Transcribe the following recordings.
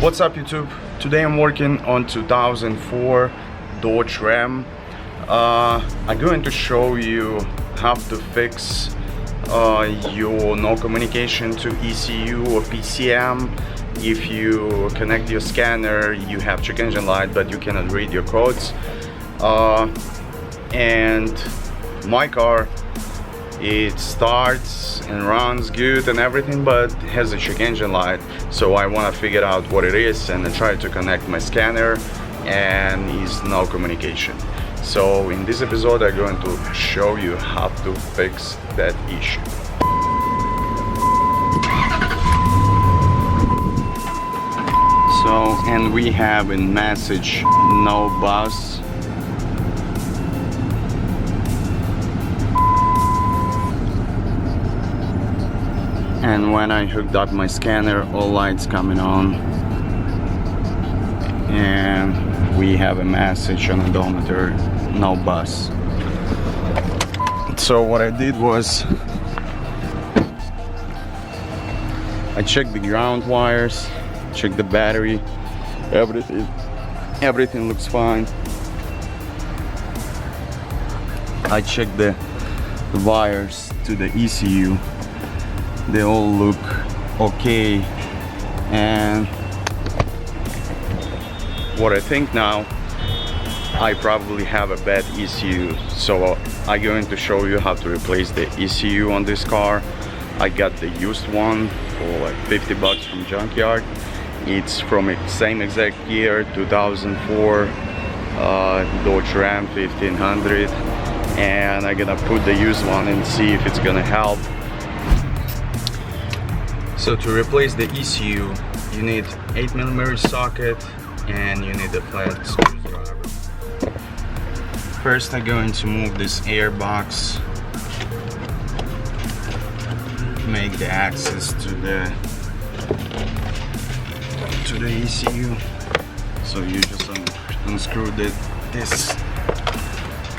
What's up YouTube? Today I'm working on 2004 Dodge Ram. I'm going to show you how to fix your no communication to ECU or PCM. If you connect your scanner, you have check engine light but you cannot read your codes. And my car, it starts and runs good and everything, but has a check engine light, so I want to figure out what it is, and I try to connect my scanner and is no communication. So in this episode I'm going to show you how to fix that issue. So, and we have a message, no bus. And when I hooked up my scanner, all lights coming on, and we have a message on the odometer, no bus. So what I did was I checked the ground wires, checked the battery, everything looks fine. I checked the wires to the ECU. They all look okay, and what I think now, I probably have a bad ECU, so I'm going to show you how to replace the ECU on this car. I got the used one for like 50 bucks from junkyard. It's from the same exact year, 2004 Dodge Ram 1500, and I'm gonna put the used one and see if it's gonna help. So to replace the ECU, you need 8mm socket and you need a flat screwdriver. First I'm going to move this air box, make the access to the ECU. So you just unscrew this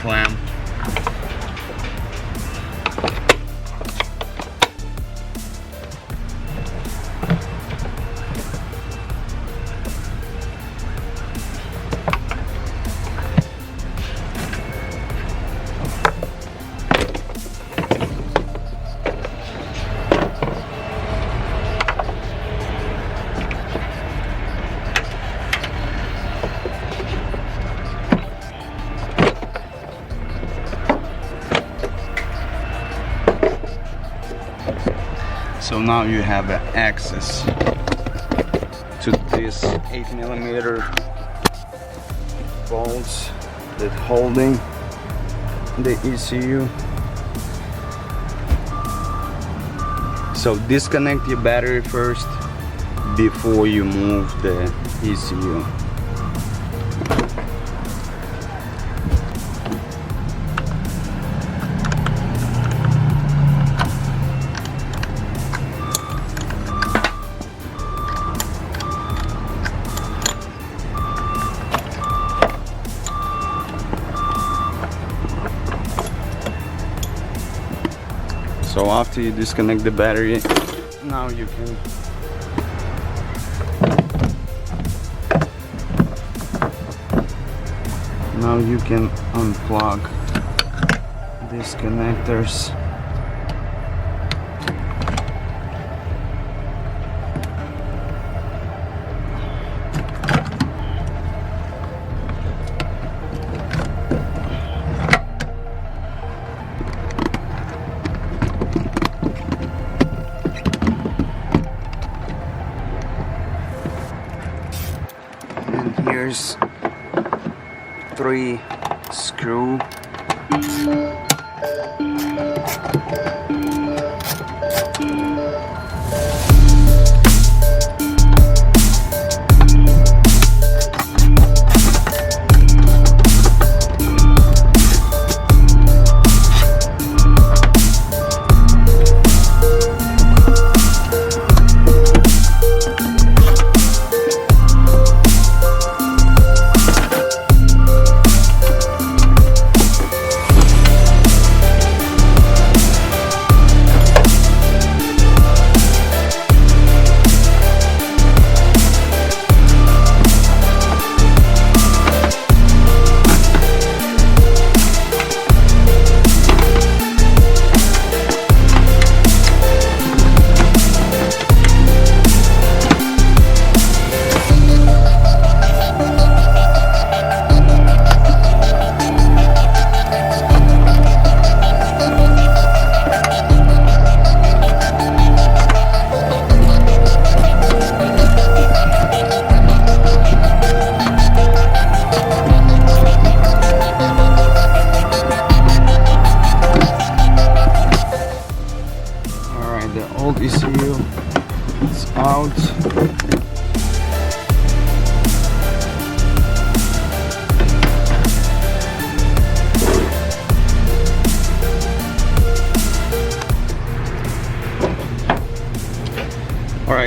clamp. So now you have access to this 8mm bolts that holding the ECU. So disconnect your battery first before you move the ECU. So after you disconnect the battery, now you can unplug these connectors. Here's 3 screws.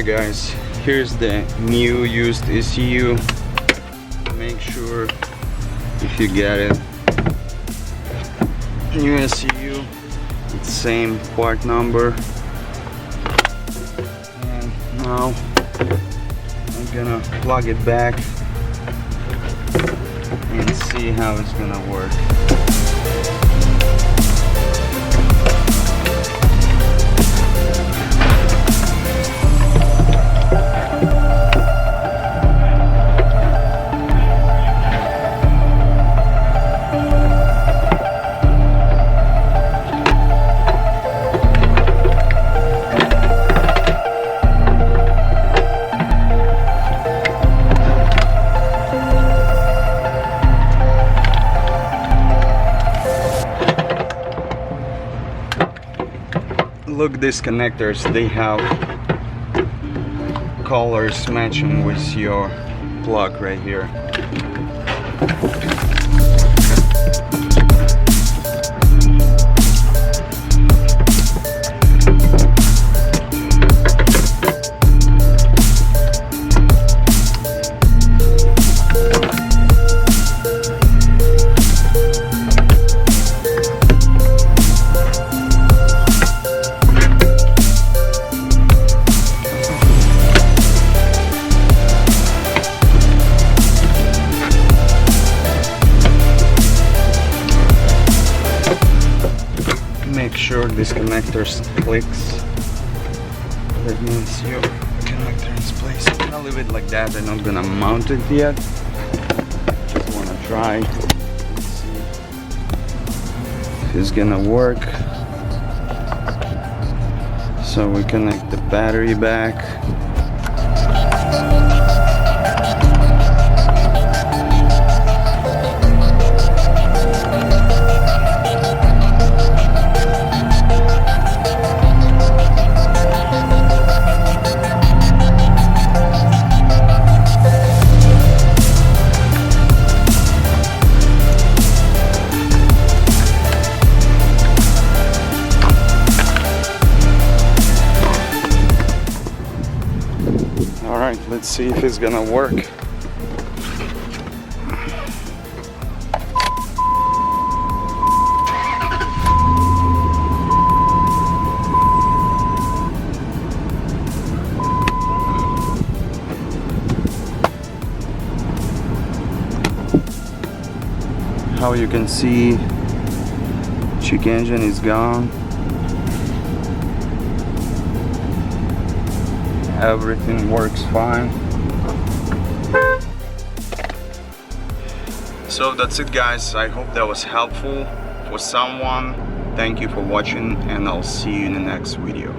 Alright guys, here's the new used ECU. Make sure if you get it, new ECU, it's same part number. And now I'm gonna plug it back and see how it's gonna work. Look, these connectors, they have colors matching with your plug right here. Make sure this connector clicks. That means your connector is placed. I'll leave it like that. I'm not gonna mount it yet. Just wanna try and see if it's gonna work. So we connect the battery back. Alright, let's see if it's gonna work. How you can see, check engine is gone. Everything works fine. So that's it guys, I hope that was helpful for someone. Thank you for watching and I'll see you in the next video.